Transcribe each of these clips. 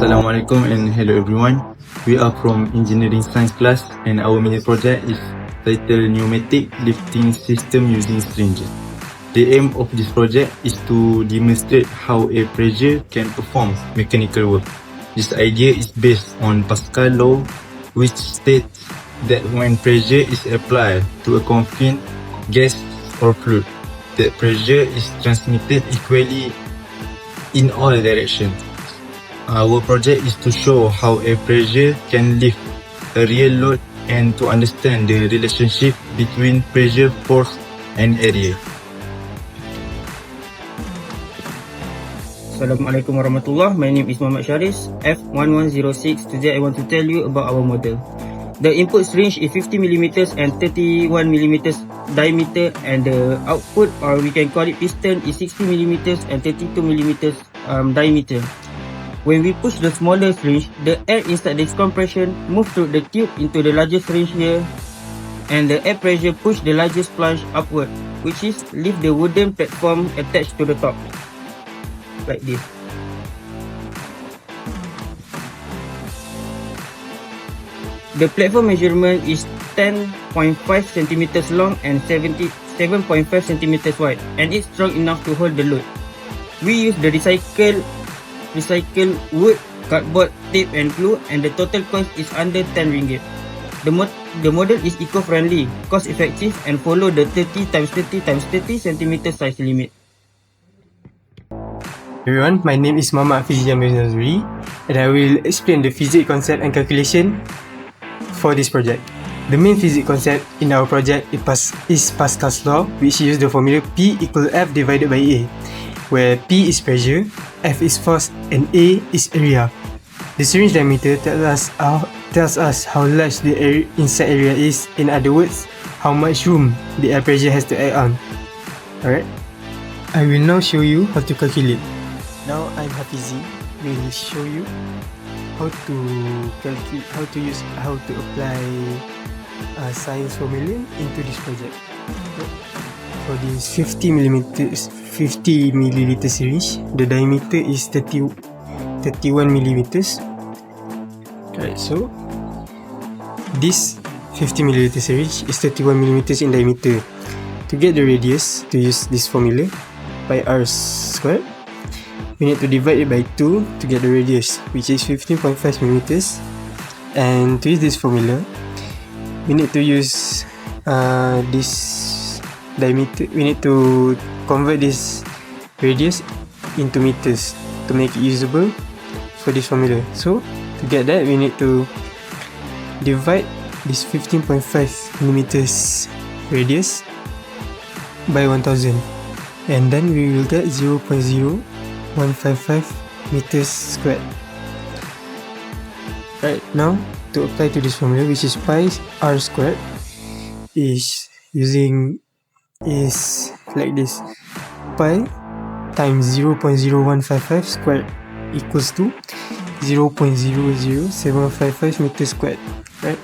Assalamualaikum and hello everyone. We are from engineering science class and our mini project is titled pneumatic lifting system using syringes. The aim of this project is to demonstrate how air pressure can perform mechanical work. This idea is based on Pascal law, which states that when pressure is applied to a confined gas or fluid, that pressure is transmitted equally in all directions. Our project is to show how air pressure can lift a real load and to understand the relationship between pressure, force and area. Assalamualaikum warahmatullahi. My name is Muhammad Sharis, F1106. Today I want to tell you about our model. The input syringe is 50mm and 31mm diameter, and the output, or we can call it piston, is 60mm and 32mm diameter. When we push the smaller syringe, the air inside this compression moves through the tube into the larger syringe here, and the air pressure push the largest plunge upward, which is lift the wooden platform attached to the top, like this. The platform measurement is 10.5 cm long and 7.5 cm wide, and it's strong enough to hold the load. We use the recycled wood, cardboard, tape and glue, and the total cost is under 10 ringgit. The model is eco-friendly, cost-effective, and follow the 30x30x30 cm size limit. Everyone, my name is Muhammad Hafiz Jamil, and I will explain the physics concept and calculation for this project. The main physics concept in our project is Pascal's law, which uses the formula P equal F divided by A, where P is pressure, F is force, and A is area. The syringe diameter tells us how large the air inside area is. In other words, how much room the air pressure has to act on. Alright, I will now show you how to calculate. Now I'm Hafizi will show you how to calculate, how to apply Sains formula into this project. For this 50mm syringe, the diameter is 31mm. Alright, so this 50mm syringe is 31mm in diameter. To get the radius, to use this formula, pi r squared, we need to divide it by 2 to get the radius, which is 15.5mm. And to use this formula, we need to use this diameter. We need to convert this radius into meters to make it usable for this formula. So to get that, we need to divide this 15.5mm radius by 1000, and then we will get 0.0155 meters squared. Right, now to apply to this formula, which is pi r squared, is like this: pi times 0.0155 squared equals to 0.00755 meters squared. Right,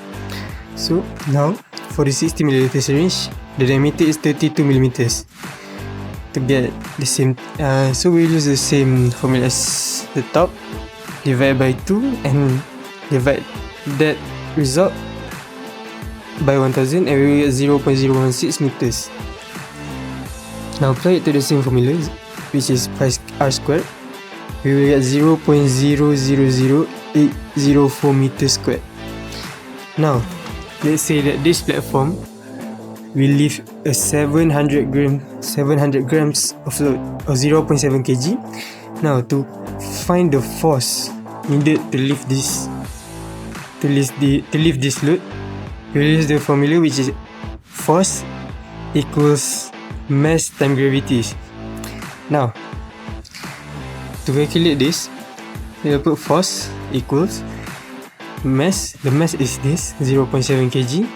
so now for the 60mm syringe, the diameter is 32mm. To get the same, so we'll use the same formula as the top, divide by 2 and divide that result by 1000, and we will get 0.016 meters. Now apply it to the same formula, which is pi r squared. We will get 0.000804 meters squared. Now let's say that this platform will lift a 700 grams of load, or 0.7 kg. Now to find the force needed to lift this load, we will use the formula, which is force equals mass times gravity. Now to calculate this, we will put force equals mass. The mass is this 0.7 kg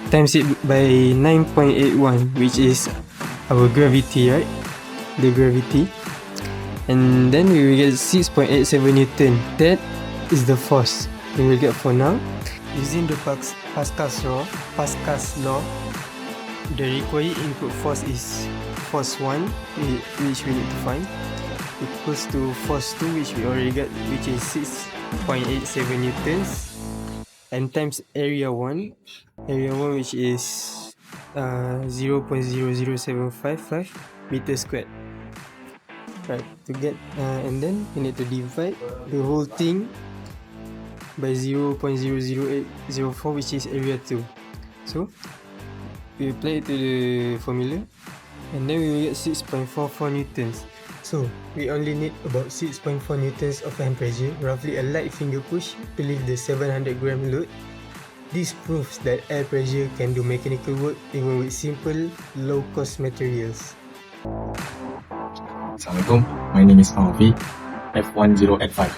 times it by 9.81, which is our gravity, right? The gravity, and then we will get 6.87 Newton. That is the force we will get for now. Using the Pascal's law, the required input force is force 1, which we need to find, equals to force 2, which we already got, which is 0.87 newtons, and times area 1, which is 0.00755 meters squared. Right, to get and then you need to divide the whole thing by 0.00804, which is area 2. So we apply it to the formula, and then we will get 6.44 newtons. So we only need about 6.4 newtons of hand pressure, roughly a light finger push, to lift the 700 gram load. This proves that air pressure can do mechanical work even with simple, low-cost materials. Assalamualaikum, my name is Alfi, F1085.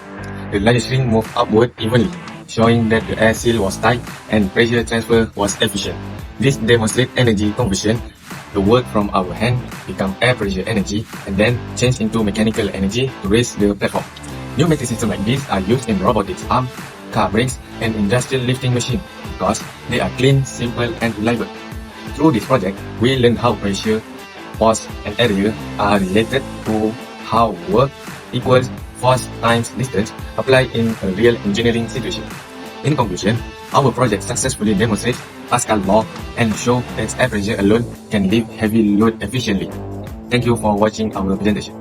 The large string moved upward evenly, showing that the air seal was tight and pressure transfer was efficient. This demonstrates energy conversion. The work from our hand become air pressure energy and then change into mechanical energy to raise the platform. Pneumatic systems like this are used in robotics arm, car brakes, and industrial lifting machine because they are clean, simple, and reliable. Through this project, we learn how pressure, force, and area are related to how work equals force times distance applied in a real engineering situation. In conclusion, our project successfully demonstrates Pascal's law and show that air pressure alone can lift heavy load efficiently. Thank you for watching our presentation.